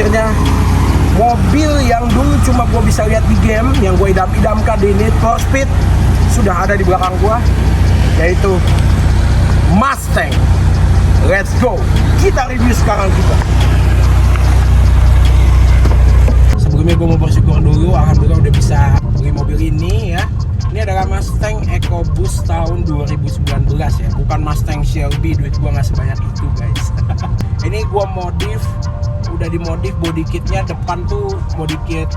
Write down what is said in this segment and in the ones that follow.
akhirnya mobil yang dulu cuma gue bisa lihat di game, yang gue idam-idamkan di Need for Speed, sudah ada di belakang gue, yaitu Mustang. Let's go, kita review sekarang juga. Sebelumnya gue mau bersyukur dulu, alhamdulillah udah bisa beli mobil ini ya. Ini adalah Mustang EcoBoost tahun 2019 ya, bukan Mustang Shelby, duit gue nggak sebanyak itu guys. Ini gue modif, udah dimodif body kitnya, depan tuh body kit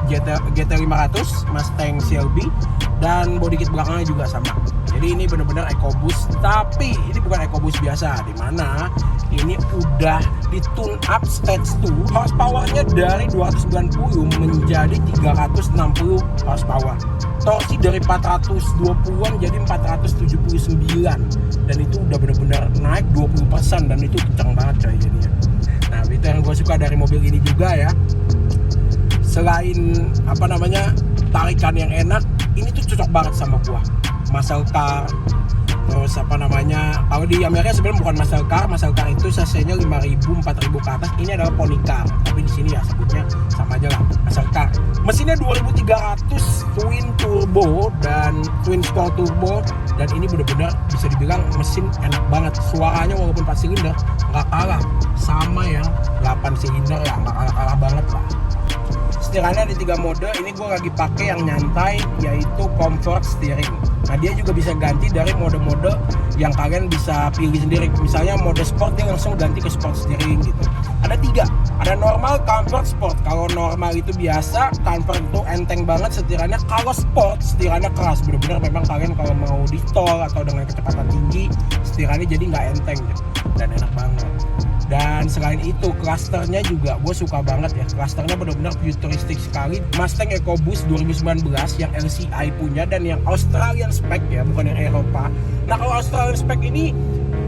GT500 Mustang Shelby, dan body kit belakangnya juga sama. Jadi ini benar-benar EcoBoost, tapi ini bukan EcoBoost biasa, dimana ini udah di tune up stage 2, horsepowernya dari 290 menjadi 360 horsepower, torsi dari 420-an jadi 479, dan itu udah benar-benar naik 20%, dan itu kencang banget coy jadinya. Nah itu yang gue suka dari mobil ini juga ya, selain tarikan yang enak, ini tuh cocok banget sama gua. Muscle car, terus kalau di Amerika sebenarnya bukan muscle car itu cc-nya 5.000, 4.000 ke atas. Ini adalah pony car, tapi di sini ya sebutnya sama aja lah, muscle car. Mesinnya 2300 twin turbo dan twin sport turbo, dan ini benar-benar bisa dibilang mesin enak banget. Suaranya walaupun 4 silinder nggak kalah sama yang 8 silinder ya, nggak kalah banget lah. Setirannya di 3 mode, ini gue lagi pakai yang nyantai, yaitu comfort steering. Nah dia juga bisa ganti dari mode-mode yang kalian bisa pilih sendiri. Misalnya mode sport dia langsung ganti ke sport steering gitu. Ada 3, ada normal, comfort, sport. Kalau normal itu biasa, comfort itu enteng banget setirannya. Kalau sport, setirannya keras. Benar-benar memang kalian kalau mau di tol atau dengan kecepatan tinggi, setirannya jadi nggak enteng gitu. Dan enak banget. Dan selain itu clusternya juga gue suka banget ya, clusternya benar-benar futuristik sekali. Mustang EcoBoost 2019 yang LCI punya dan yang Australian spec ya, bukan yang Eropa. Nah kalau Australian spec ini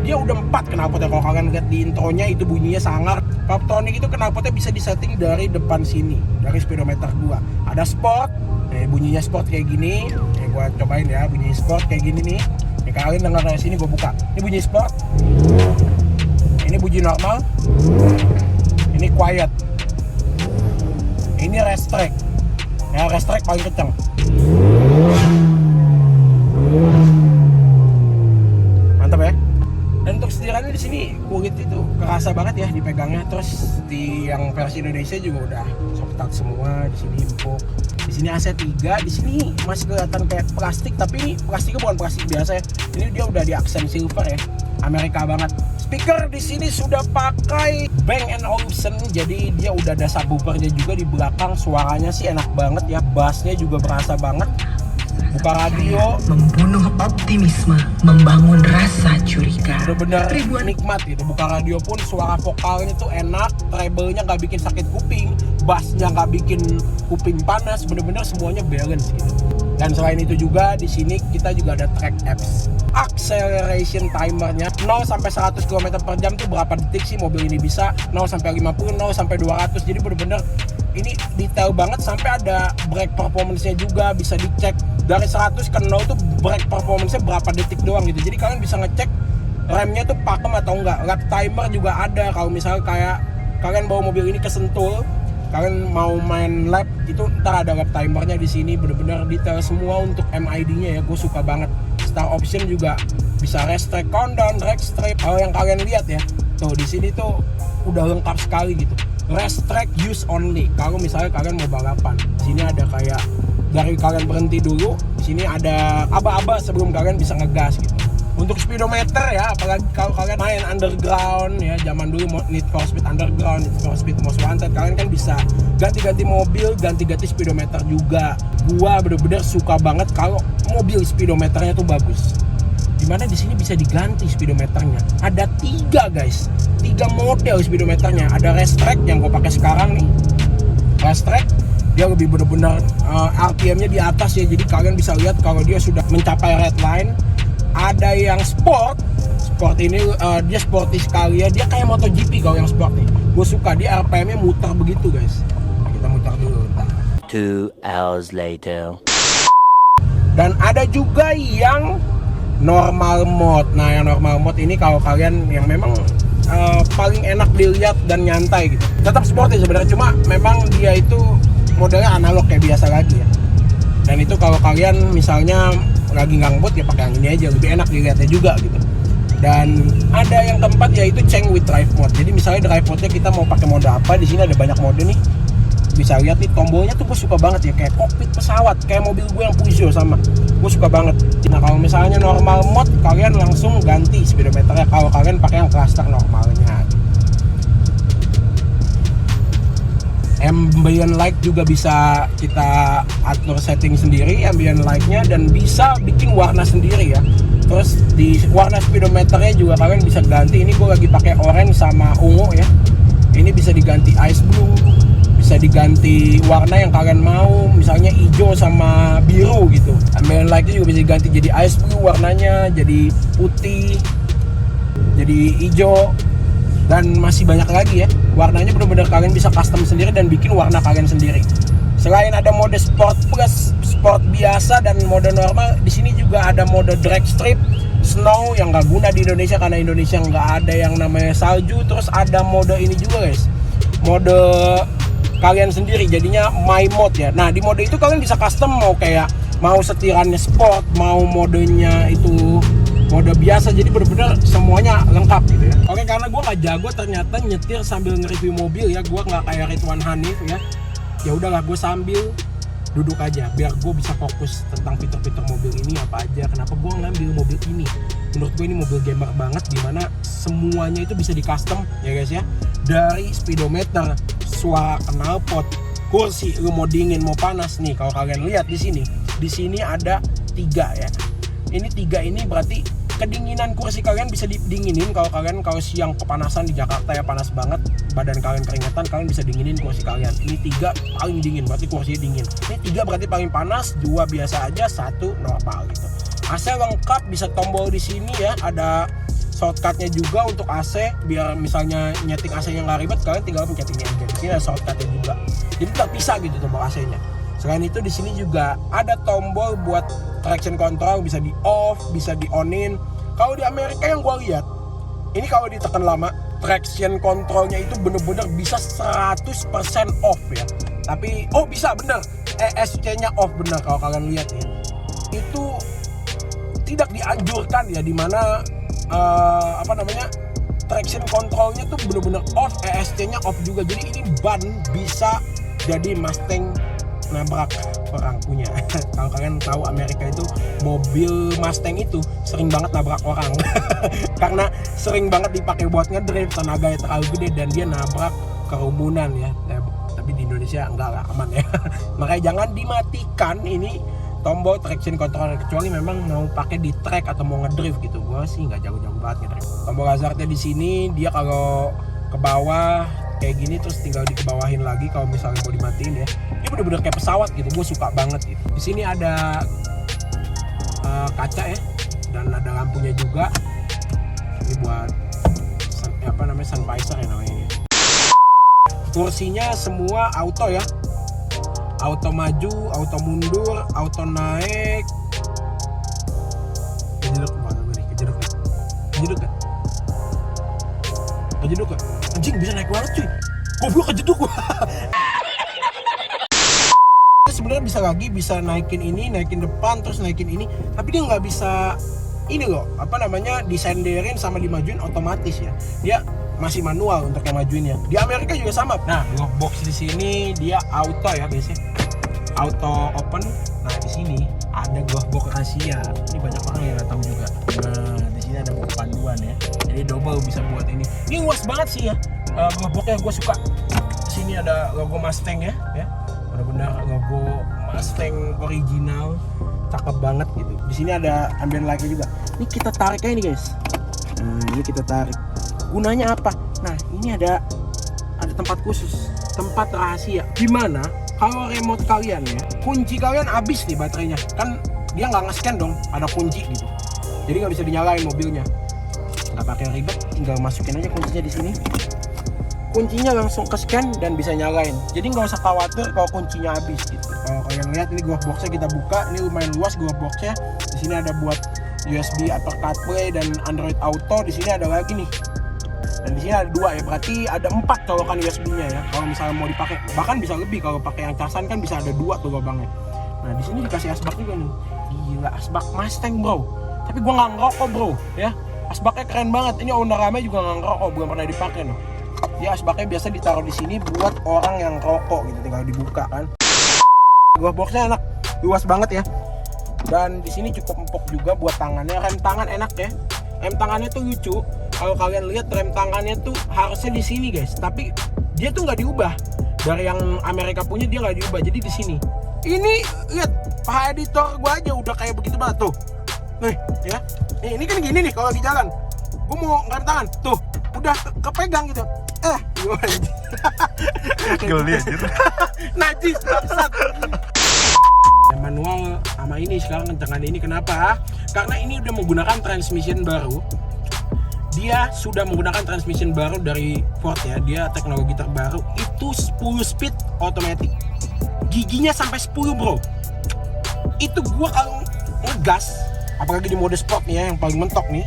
dia udah 4 knalpotnya. Kalau kalian lihat di intronya itu bunyinya sangar. Poptronic itu knalpotnya bisa disetting dari depan sini, dari speedometer gua. Ada sport, bunyinya sport kayak gini. Gua cobain ya, bunyi sport kayak gini nih. Kalian dengar dari sini, gua buka. Ini bunyi sport. Ini bunyi normal, ini quiet, ini rest track, ya rest track paling kencang. Mantap ya. Dan untuk setirannya di sini kulit itu kerasa banget ya dipegangnya. Terus di yang versi Indonesia juga udah soft touch semua, di sini empuk. Di sini AC3, di sini masih kelihatan kayak plastik, tapi ini plastiknya bukan plastik biasa ya. Ini dia udah di aksen silver ya, Amerika banget. Speaker di sini sudah pakai Bang & Olufsen, jadi dia udah ada subwoofernya juga di belakang. Suaranya sih enak banget ya, bassnya juga berasa banget. Buka radio, membunuh optimisme, membangun rasa curiga. bener-bener nikmat gitu. Buka radio pun suara vokalnya tuh enak, treble-nya nggak bikin sakit kuping, bassnya nggak bikin kuping panas, bener-bener semuanya balance gitu. Dan selain itu juga di sini kita juga ada track apps. Acceleration timernya 0 sampai 100 km per jam tuh berapa detik sih mobil ini bisa? 0 sampai 50, 0 sampai 200. Jadi bener-bener ini detail banget, sampai ada brake performance-nya juga bisa dicek. Dari 100 ke 0 tuh brake performance-nya berapa detik doang gitu. Jadi kalian bisa ngecek remnya tuh pakem atau enggak. Lap timer juga ada. Kalau misalnya kayak kalian bawa mobil ini ke Sentul, kalian mau main lap itu ntar ada lap timernya di sini. Bener-bener detail semua untuk MID-nya ya, gue suka banget. Star option juga bisa rest track, countdown, drag strip. Kalau yang kalian lihat ya, tuh di sini tuh udah lengkap sekali gitu. Rest track use only. Kalau misalnya kalian mau balapan, di sini ada kayak dari kalian berhenti dulu, di sini ada aba-aba sebelum kalian bisa ngegas gitu. Untuk speedometer ya, apalagi kalau kalian main underground ya, zaman dulu Need for Speed Underground, Need for Speed Most Wanted, kalian kan bisa ganti-ganti mobil, ganti-ganti speedometer juga. Gua bener-bener suka banget kalau mobil speedometernya tuh bagus. Dimana di sini bisa diganti speedometernya. Ada 3 guys, 3 model speedometernya. Ada race track yang gua pakai sekarang nih. Race track dia lebih bener-bener RPM-nya di atas ya, jadi kalian bisa lihat kalau dia sudah mencapai red line. Ada yang sport ini dia sporty sekali ya, dia kayak MotoGP. Kalau yang sport nih gue suka, dia RPM-nya muter begitu guys. Nah, kita muter dulu. 2 hours later. Dan ada juga yang normal mode. Nah yang normal mode ini kalau kalian yang memang paling enak dilihat dan nyantai gitu. Tetap sporty sebenarnya, cuma memang dia itu modelnya analog kayak biasa lagi ya. Dan itu kalau kalian misalnya lagi ngebut ya pakai yang ini aja, lebih enak dilihatnya juga gitu. Dan ada yang keempat yaitu change with drive mode. Jadi misalnya drive mode-nya kita mau pakai mode apa, di sini ada banyak mode nih. Bisa lihat nih tombolnya tuh gue suka banget ya, kayak kokpit pesawat, kayak mobil gue yang Peugeot sama. Gue suka banget. Nah kalau misalnya normal mode, kalian langsung ganti speedometernya kalau kalian pakai yang cluster normalnya. Ambient light juga bisa kita atur setting sendiri ambient lightnya, dan bisa bikin warna sendiri ya. Terus di warna speedometernya juga kalian bisa ganti. Ini gue lagi pakai orange sama ungu ya. Ini bisa diganti ice blue, bisa diganti warna yang kalian mau, misalnya hijau sama biru gitu. Ambient lightnya juga bisa diganti jadi ice blue warnanya, jadi putih, jadi hijau, dan masih banyak lagi ya. Warnanya benar-benar kalian bisa custom sendiri dan bikin warna kalian sendiri. Selain ada mode sport plus, sport biasa, dan mode normal, di sini juga ada mode drag strip, snow yang nggak guna di Indonesia karena Indonesia nggak ada yang namanya salju. Terus ada mode ini juga guys, mode kalian sendiri, jadinya my mode ya. Nah di mode itu kalian bisa custom, mau kayak mau setirannya sport, mau modenya itu mode biasa, jadi bener-bener semuanya lengkap gitu ya. Oke, karena gue nggak jago ternyata nyetir sambil nge-review mobil ya, gue nggak kayak Ridwan Hanif ya. Ya udahlah, gue sambil duduk aja biar gue bisa fokus tentang fitur-fitur mobil ini apa aja. Kenapa gue ngambil mobil ini? Menurut gue ini mobil gamer banget, dimana semuanya itu bisa di custom ya guys ya. Dari speedometer, suara knalpot, kursi, lu mau dingin mau panas nih. Kalau kalian lihat di sini ada 3 ya. Ini 3 ini berarti kedinginan kursi kalian bisa didinginin. Kalau siang kepanasan di Jakarta ya, panas banget, badan kalian keringetan, kalian bisa dinginin kursi kalian. Ini 3 paling dingin, berarti kursinya dingin. Ini 3 berarti paling panas, 2 biasa aja, 1 normal gitu. AC lengkap, bisa tombol di sini ya, ada shortcutnya juga untuk AC, biar misalnya nyeting AC-nya nggak ribet, kalian tinggal pencet ini aja. Di sini ada shortcutnya juga, jadi terpisah gitu tombol AC-nya. Selain itu di sini juga ada tombol buat traction control, bisa di off, bisa di onin. Kalau di Amerika yang gue lihat, ini kalau ditekan lama, traction controlnya itu bener-bener bisa 100% off ya. Tapi bisa bener, ESC-nya off bener kalau kalian lihat ya. Itu tidak dianjurkan ya, dimana traction controlnya tuh bener-bener off, ESC-nya off juga. Jadi ini ban bisa jadi Mustang nabrak orang punya. Kalau kalian tahu Amerika itu mobil Mustang itu sering banget nabrak orang karena sering banget dipakai buat ngedrift, tenaganya terlalu gede dan dia nabrak kerumunan ya. Tapi di Indonesia enggak lah, aman ya. Makanya jangan dimatikan ini tombol traction control, kecuali memang mau pakai di track atau mau ngedrift gitu. Gua sih nggak jago-jago banget ngedrift. Tombol hazardnya di sini, dia kalau ke bawah kayak gini terus tinggal dikebawahin lagi kalau misalnya mau dimatiin ya. Ini bener-bener kayak pesawat gitu, gue suka banget gitu. Di sini ada kaca ya, dan ada lampunya juga. Ini buat sun visor ya namanya. Kursinya semua auto ya, auto maju, auto mundur, auto naik. Kejeduk gak? Anjing bisa naik banget cuy. Goblok kejeduk gua. Sebenarnya bisa naikin ini, naikin depan, terus naikin ini, tapi dia nggak bisa ini loh, disenderin sama dimajuin otomatis ya. Dia masih manual untuk yang majuinnya. Di Amerika juga sama. Nah, glove box di sini dia auto ya guys ya. Auto open. Nah, di sini ada glove box rahasia. Ini banyak orang yang nggak tahu juga. Nah, di sini ada buku panduan ya. Jadi double bisa buat ini. Ini luas banget sih ya. Glove boxnya gue suka. Di sini ada logo Mustang ya. Benar-benar logo Mustang original, cakep banget gitu. Di sini ada ambient light-nya juga. Ini kita tarik aja nih guys. Nah, ini kita tarik. Gunanya apa? Nah, ini ada tempat khusus, tempat rahasia. Gimana kalau remote kalian ya, kunci kalian habis nih baterainya, kan dia nggak nge-scan dong, ada kunci gitu. Jadi nggak bisa dinyalain mobilnya. Nggak pakai ribet, tinggal masukin aja kuncinya di sini. Kuncinya langsung ke scan dan bisa nyalain. Jadi nggak usah khawatir kalau kuncinya habis gitu. Kalau kalian lihat ini glove boxnya kita buka, ini lumayan luas glove boxnya. Di sini ada buat USB Apple CarPlay dan Android Auto. Di sini ada lagi nih Dan di sini ada 2 ya, berarti ada 4 colokan USB-nya ya. Kalau misalnya mau dipakai, bahkan bisa lebih kalau pakai yang casan kan bisa ada 2 tuh lubangnya. Nah di sini dikasih asbak juga nih. Gila, asbak Mustang bro. Tapi gua nggak ngerokok bro, ya. Asbaknya keren banget. Ini owner rame juga nggak ngerokok, belum pernah dipakai nih. Ya asbaknya biasa ditaruh di sini buat orang yang rokok gitu, tinggal dibuka kan. Glove boxnya enak, luas banget ya. Dan di sini cukup empuk juga buat tangannya. Rem tangan enak ya. Rem tangannya tuh lucu. Kalau kalian lihat rem tangannya tuh harusnya di sini guys, tapi dia tuh nggak diubah. Dari yang Amerika punya dia nggak diubah, jadi di sini. Ini lihat, paha editor gua aja udah kayak begitu banget tuh. Nih ya, ini kan gini nih kalau di jalan. Gua mau ngerem tangan, tuh udah kepegang gitu. Geli anjir. Najis bangsat. Manual sama ini sekarang kencengan ini kenapa? Karena ini udah menggunakan transmission baru. Dia sudah menggunakan transmission baru dari Ford ya. Dia teknologi terbaru. Itu 10 speed automatic. Giginya sampai 10 bro. Itu gua kalau ngegas, apalagi di mode sport nih ya, yang paling mentok nih,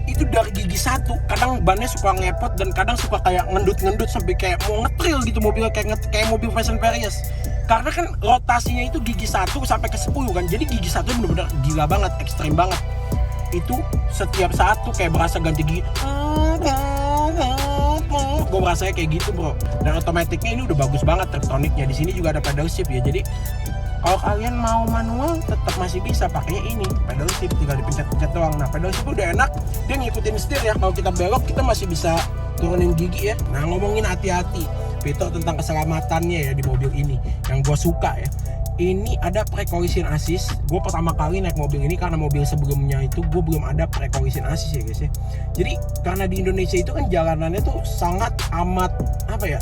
itu dari gigi 1, kadang bannya suka ngepot dan kadang suka kayak ngendut-ngendut sampai kayak mau ngetril gitu mobilnya, kayak mobil Fast and Furious. Karena kan rotasinya itu gigi 1 sampai ke 10 kan. Jadi gigi 1 bener-bener gila banget, ekstrim banget. Itu setiap saat tuh kayak berasa ganti gigi. Gue merasanya kayak gitu bro. Dan otomatiknya ini udah bagus banget tektoniknya. Di sini juga ada pedal shift ya. Jadi kalau kalian mau manual tetap masih bisa pakainya ini pedal shift, tinggal dipencet-pencet doang. Nah pedal shift udah enak, dia ngikutin setir ya. Kalau kita belok kita masih bisa turunin gigi ya. Nah ngomongin hati-hati, fitur tentang keselamatannya ya di mobil ini yang gue suka ya. Ini ada pre-collision assist. Gue pertama kali naik mobil ini karena mobil sebelumnya itu gue belum ada pre-collision assist ya guys ya. Jadi karena di Indonesia itu kan jalanannya tuh sangat amat apa ya,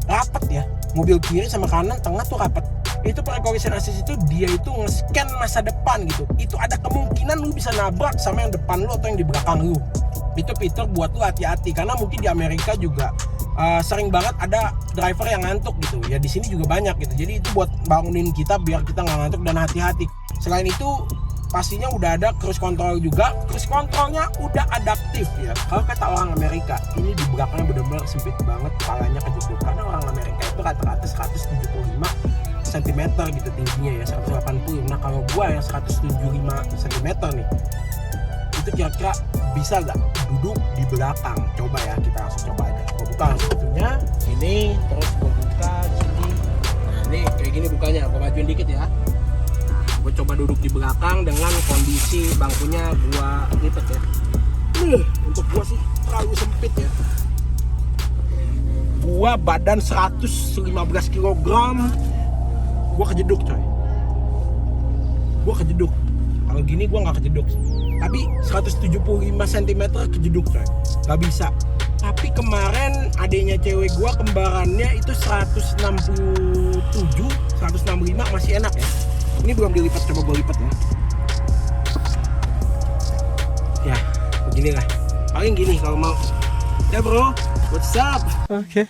rapat ya. Mobil kiri sama kanan, tengah tuh rapat. Itu pre-collision assist itu dia itu nge-scan masa depan gitu. Itu ada kemungkinan lu bisa nabrak sama yang depan lu atau yang di belakang lu. Itu fitur buat lu hati-hati karena mungkin di Amerika juga sering banget ada driver yang ngantuk gitu ya. Di sini juga banyak gitu. Jadi itu buat bangunin kita biar kita nggak ngantuk dan hati-hati. Selain itu pastinya udah ada cruise control juga. Cruise controlnya udah adaptif ya. Kalau kata orang Amerika, ini di belakangnya benar-benar sempit banget, kepalanya kejeduk. Karena orang Amerika itu rata-rata 175 cm gitu tingginya ya, 180. Nah kalau gua yang 175 cm nih, itu kira-kira bisa nggak duduk di belakang? Coba ya, kita langsung coba aja. Gua buka langsung pintunya, ini terus gua buka di sini. Nah ini kayak gini bukanya, gua majuin dikit ya. Nah gua coba duduk di belakang dengan kondisi bangkunya gua lipat ya. Untuk gua sih terlalu sempit ya. Gua badan 115 kg, gua kejeduk coy. Gua kejeduk. Kalau gini gua nggak kejeduk. Tapi 175 cm kejeduk coy. Gak bisa. Tapi kemarin adanya cewek gua kembarannya itu 167, 165 masih enak ya. Ini belum dilipat, coba gua lipat ya. Ya, beginilah. Paling gini kalau mau. Ya bro, what's up? Oke.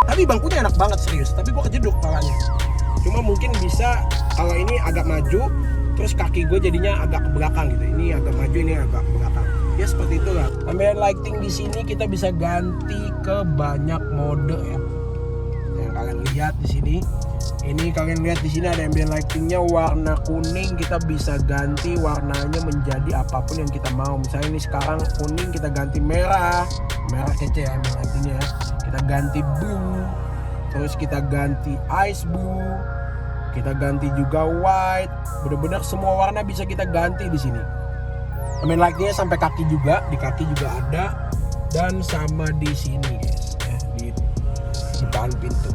Tapi bangkunya enak banget serius. Tapi gua kejeduk palanya. Cuma mungkin bisa kalau ini agak maju, terus kaki gue jadinya agak ke belakang gitu. Ini agak maju, ini agak ke belakang. Ya seperti itulah. Ambient lighting di sini kita bisa ganti ke banyak mode ya. Yang kalian lihat di sini. Ini kalian lihat di sini ada ambient lightingnya warna kuning. Kita bisa ganti warnanya menjadi apapun yang kita mau. Misalnya ini sekarang kuning, kita ganti merah. Merah kece ya ambient lightingnya ya. Kita ganti blue. Terus kita ganti ice blue, kita ganti juga white, bener-bener semua warna bisa kita ganti di sini. Ambient lightingnya sampai kaki juga, di kaki juga ada, dan sama di sini guys, ya, di depan pintu.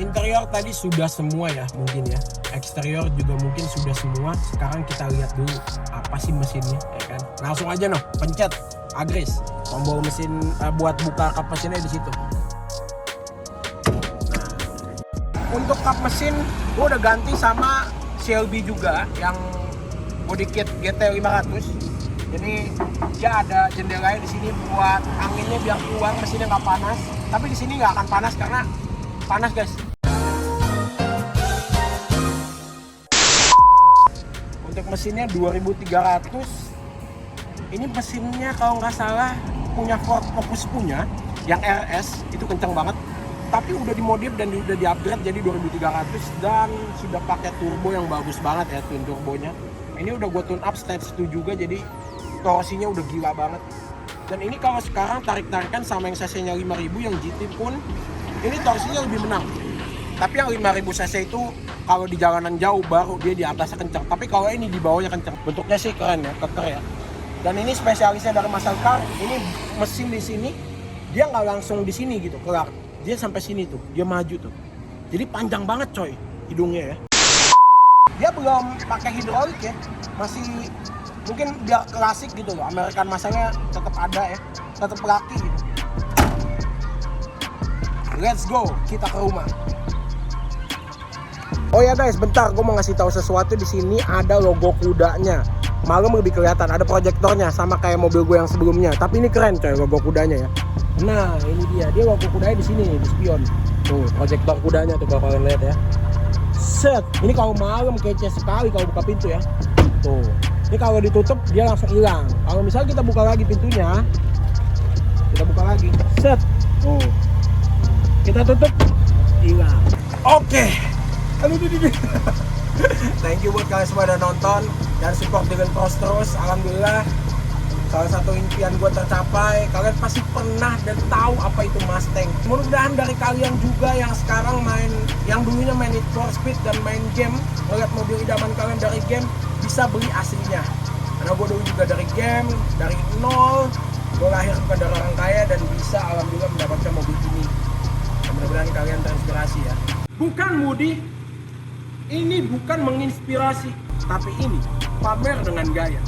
Interior tadi sudah semua ya mungkin ya, eksterior juga mungkin sudah semua. Sekarang kita lihat dulu apa sih mesinnya ya kan. Langsung aja noh, pencet agres, tombol mesin buat buka kap mesinnya di situ. Untuk kap mesin gue udah ganti sama Shelby juga yang body kit GT500. Jadi dia ada jendelanya di sini buat anginnya biar keluar, mesinnya nggak panas. Tapi di sini nggak akan panas karena panas guys. Untuk mesinnya 2300. Ini mesinnya kalau nggak salah punya Ford Focus punya yang RS itu kencang banget, tapi udah dimodif dan udah di-upgrade jadi 2300 dan sudah pakai turbo yang bagus banget ya, twin turbonya. Ini udah gue tune up stage 2 juga, jadi torsinya udah gila banget. Dan ini kalau sekarang tarik-tarikan sama yang cc-nya 5000 yang GT pun ini torsinya lebih menang. Tapi yang 5000 cc itu kalau di jalanan jauh baru dia di atasnya kencang. Tapi kalau ini di bawahnya kencang. Bentuknya sih keren ya, keker ya. Dan ini spesialisnya dari Muscle Car. Ini mesin di sini dia nggak langsung di sini gitu kelar. Dia sampai sini tuh, dia maju tuh. Jadi panjang banget coy hidungnya ya. Dia belum pakai hidrolik ya. Masih mungkin biar klasik gitu loh. American Muscle-nya tetap ada ya. Tetap laki gitu. Let's go, kita ke rumah. Oh ya guys, bentar, gue mau ngasih tahu sesuatu. Di sini ada logo kudanya. Malam lebih kelihatan, ada proyektornya sama kayak mobil gue yang sebelumnya. Tapi ini keren coy logo kudanya ya. Nah, ini dia logo kudanya di sini, di spion. Tuh, proyektor kudanya tuh kalau kalian lihat ya. Set, ini kalau malam kece sekali kalau buka pintu ya. Tuh, ini kalau ditutup dia langsung hilang. Kalau misalnya kita buka lagi pintunya, kita buka lagi, set, tuh, kita tutup, hilang. Oke. Aduh. Thank you buat kalian semua udah nonton dan support dengan terus. Alhamdulillah salah satu impian gue tercapai. Kalian pasti pernah dan tahu apa itu Mustang. Mudah-mudahan dari kalian juga yang sekarang main, yang dulunya main Need for Speed dan main game, ngeliat mobil idaman kalian dari game, bisa beli aslinya. Karena gue dulu juga dari game, dari nol, gue lahir bukan dari orang kaya dan bisa alhamdulillah mendapatkan mobil ini. Mudah-mudahan kalian terinspirasi ya. Bukan Mudi, ini bukan menginspirasi, tapi ini pamer dengan gaya.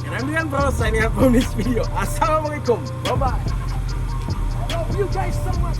Dan terus signing out from this video. Assalamualaikum, bye bye. I love you guys so much.